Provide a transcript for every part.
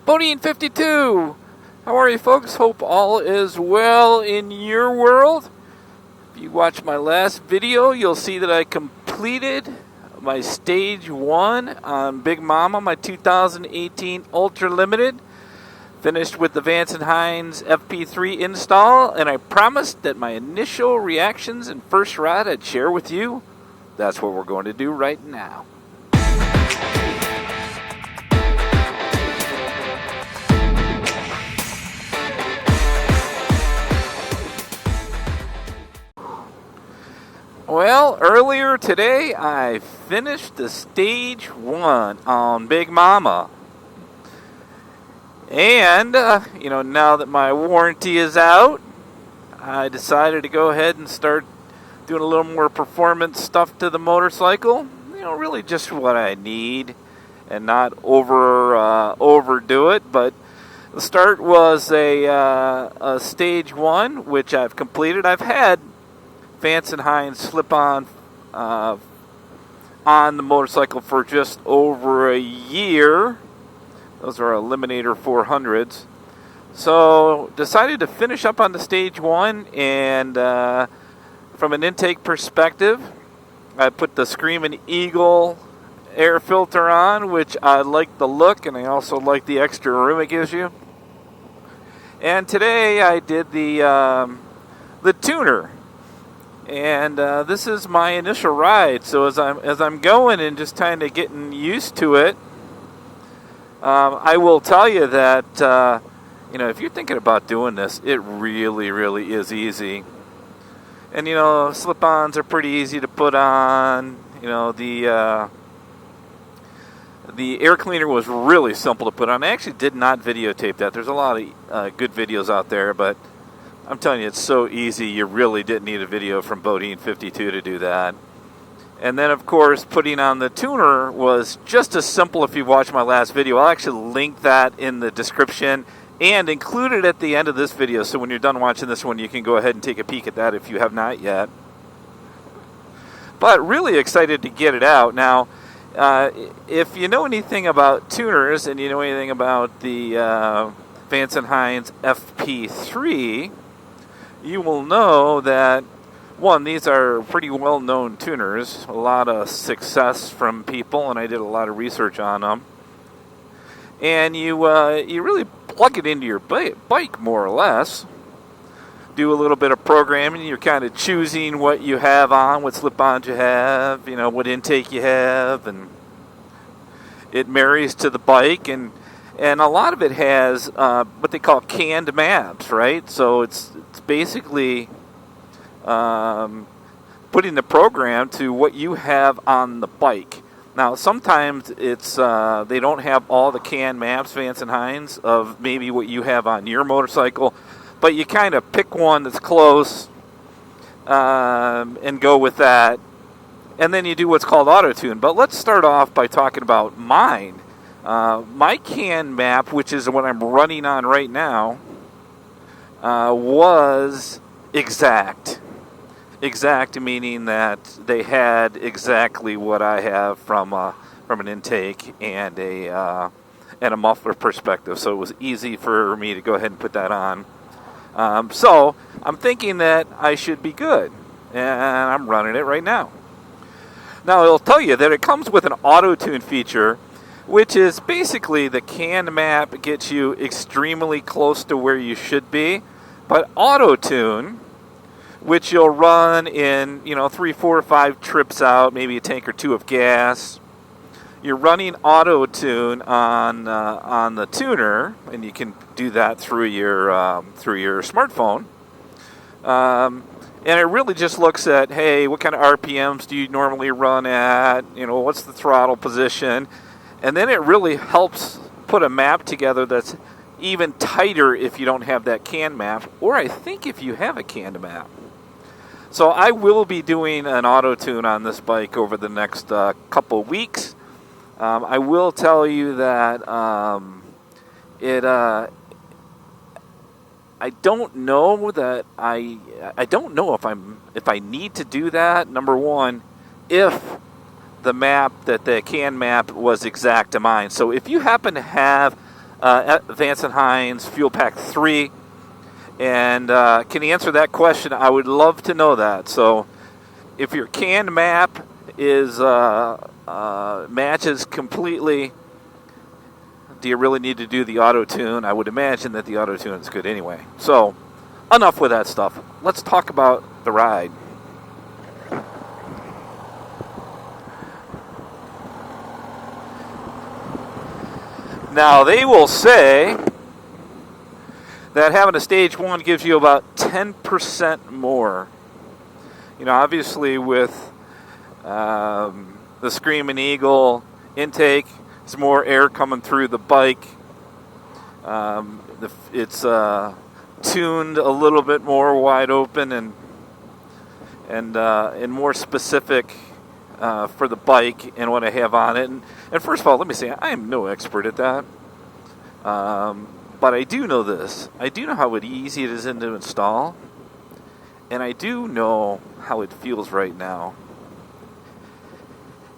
Bodine52! How are you folks? Hope all is well in your world. If you watched my last video, you'll see that I completed my Stage 1 on Big Mama, my 2018 Ultra Limited. Finished with the Vance and Hines FP3 install, and I promised that my initial reactions and first ride I'd share with you. That's what we're going to do right now. Well, earlier today I finished the Stage 1 on Big Mama. And, now that my warranty is out, I decided to go ahead and start doing a little more performance stuff to the motorcycle. Really just what I need and not overdo it. But the start was a Stage 1, which I've completed. I've had Vance and Hines slip-on on the motorcycle for just over a year. Those are Eliminator 400s. So decided to finish up on the Stage 1, and from an intake perspective, I put the Screamin Eagle air filter on, which I like the look, and I also like the extra room it gives you. And today I did the tuner. And this is my initial ride, so as I'm going and just kind of getting used to it, I will tell you that if you're thinking about doing this, it really, really is easy. And slip-ons are pretty easy to put on. The air cleaner was really simple to put on. I actually did not videotape that. There's a lot of good videos out there, but I'm telling you, it's so easy, you really didn't need a video from Bodine52 to do that. And then, of course, putting on the tuner was just as simple if you watched my last video. I'll actually link that in the description and include it at the end of this video. So when you're done watching this one, you can go ahead and take a peek at that if you have not yet. But really excited to get it out. Now, if you know anything about tuners and you know anything about the Vance and Hines FP3, you will know that, one, these are pretty well-known tuners, a lot of success from people, and I did a lot of research on them. And you really plug it into your bike, more or less. Do a little bit of programming. You're kind of choosing what you have on, what slip-ons you have, what intake you have, and it marries to the bike, and a lot of it has what they call canned maps, right? So it's basically putting the program to what you have on the bike. Now, sometimes it's they don't have all the canned maps, Vance and Hines, of maybe what you have on your motorcycle, but you kind of pick one that's close and go with that, and then you do what's called auto-tune. But let's start off by talking about mine. My can map, which is what I'm running on right now, was exact. Exact meaning that they had exactly what I have from an intake and a muffler perspective. So it was easy for me to go ahead and put that on. So I'm thinking that I should be good, and I'm running it right now. Now it'll tell you that it comes with an auto-tune feature, which is basically the canned map gets you extremely close to where you should be. But auto-tune, which you'll run in, 3, 4, or 5 trips out, maybe a tank or 2 of gas. You're running auto-tune on the tuner, and you can do that through your smartphone. And it really just looks at, hey, what kind of RPMs do you normally run at? What's the throttle position? And then it really helps put a map together that's even tighter if you don't have that canned map, or I think if you have a canned map. So I will be doing an auto-tune on this bike over the next couple weeks. I will tell you that I don't know that I don't know if I need to do that. Number one, if the map, that the can map was exact to mine. So if you happen to have Vance and Hines Fuel Pack 3. And can he answer that question? I would love to know that. So if your canned map is matches completely, do you really need to do the auto-tune? I would imagine that the auto-tune is good anyway. So enough with that stuff. Let's talk about the ride. Now, they will say that having a Stage 1 gives you about 10% more. You know, obviously with the Screamin' Eagle intake, there's more air coming through the bike. It's tuned a little bit more wide open and more specific for the bike and what I have on it. And first of all, let me say, I am no expert at that. But I do know this. I do know how easy it is to install. And I do know how it feels right now.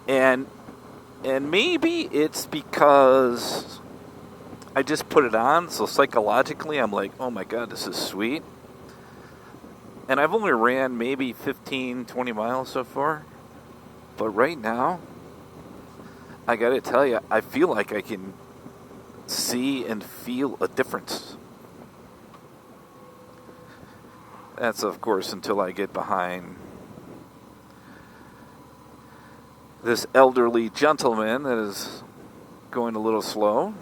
And maybe it's because I just put it on, so psychologically I'm like, oh my God, this is sweet. And I've only ran maybe 15, 20 miles so far. But right now, I gotta tell you, I feel like I can see and feel a difference. That's, of course, until I get behind this elderly gentleman that is going a little slow.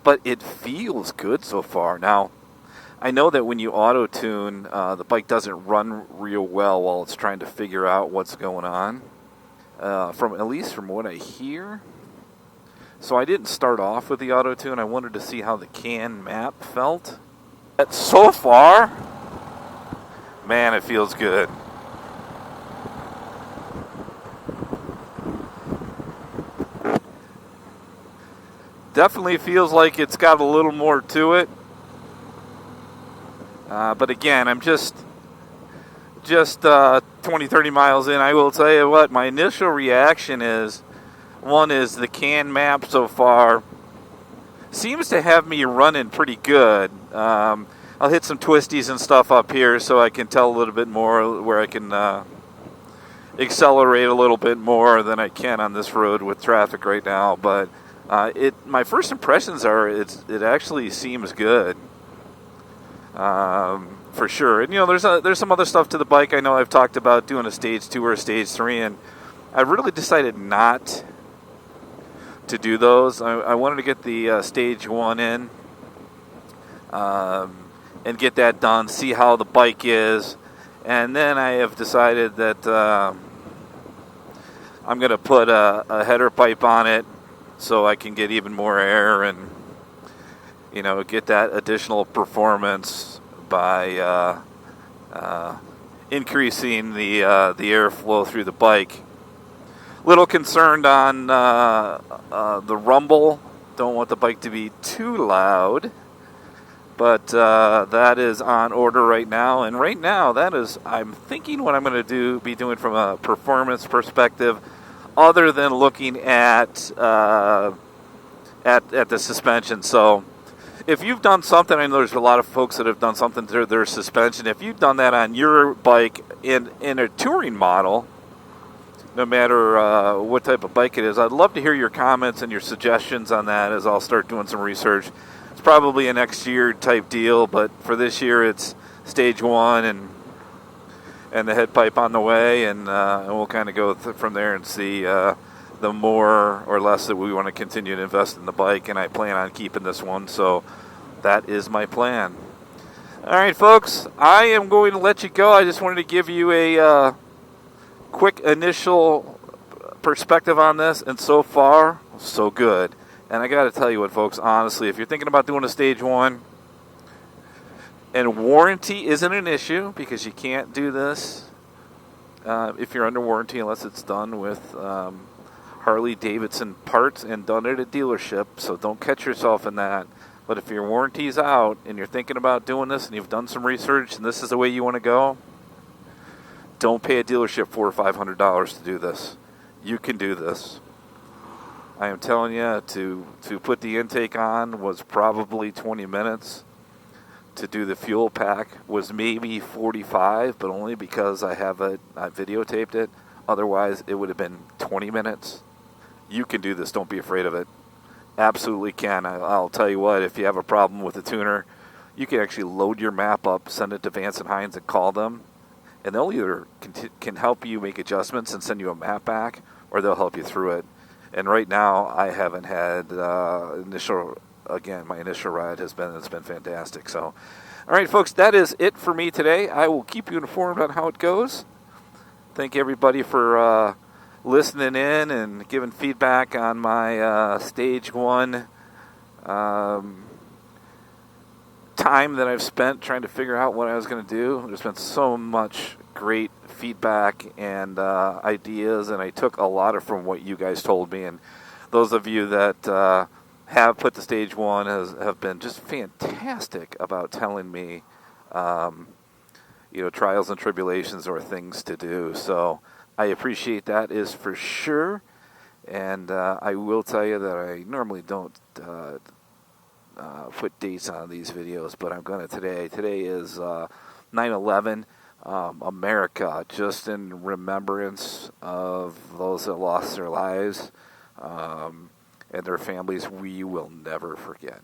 But it feels good so far. Now, I know that when you auto-tune, the bike doesn't run real well while it's trying to figure out what's going on. At least from what I hear. So I didn't start off with the auto-tune. I wanted to see how the can map felt. But so far, man, it feels good. Definitely feels like it's got a little more to it. But again, I'm just 20, 30 miles in. I will tell you what, my initial reaction is, one is the can map so far seems to have me running pretty good. I'll hit some twisties and stuff up here so I can tell a little bit more where I can accelerate a little bit more than I can on this road with traffic right now. But my first impressions are it actually seems good. For sure. And, you know, there's some other stuff to the bike. I know I've talked about doing a Stage 2 or a Stage 3, and I really decided not to do those. I wanted to get the Stage 1 in and get that done, see how the bike is. And then I have decided that I'm going to put a header pipe on it so I can get even more air and, you know, get that additional performance by increasing the airflow through the bike. Little concerned on the rumble. Don't want the bike to be too loud, but that is on order right now. And right now, I'm thinking what I'm going to be doing from a performance perspective, other than looking at the suspension. So, if you've done something, I know there's a lot of folks that have done something to their suspension. If you've done that on your bike in a touring model, no matter what type of bike it is, I'd love to hear your comments and your suggestions on that as I'll start doing some research. It's probably a next year type deal, but for this year it's Stage 1 and the head pipe on the way, and we'll kind of go from there and see the more or less that we want to continue to invest in the bike, and I plan on keeping this one, so that is my plan. All right, folks, I am going to let you go. I just wanted to give you a quick initial perspective on this, and so far, so good. And I got to tell you what, folks, honestly, if you're thinking about doing a Stage 1, and warranty isn't an issue, because you can't do this if you're under warranty unless it's done with Harley Davidson parts and done at a dealership, so don't catch yourself in that. But if your warranty's out and you're thinking about doing this and you've done some research and this is the way you want to go, don't pay a dealership $400 or $500 to do this. You can do this. I am telling you, to put the intake on was probably 20 minutes. To do the fuel pack was maybe 45, but only because I videotaped it. Otherwise, it would have been 20 minutes. You can do this. Don't be afraid of it. Absolutely can. I'll tell you what, if you have a problem with the tuner, you can actually load your map up, send it to Vance and Hines, and call them. And they'll either can help you make adjustments and send you a map back, or they'll help you through it. And right now, I haven't had my initial ride has been fantastic. So, all right, folks, that is it for me today. I will keep you informed on how it goes. Thank everybody for listening in and giving feedback on my Stage 1 time that I've spent trying to figure out what I was going to do. There's been so much great feedback and ideas, and I took a lot from what you guys told me. And those of you that have put the Stage 1 have been just fantastic about telling me, trials and tribulations or things to do. So I appreciate that, is for sure. And I will tell you that I normally don't put dates on these videos, but I'm going to today. Today is 9/11, America, just in remembrance of those that lost their lives and their families. We will never forget.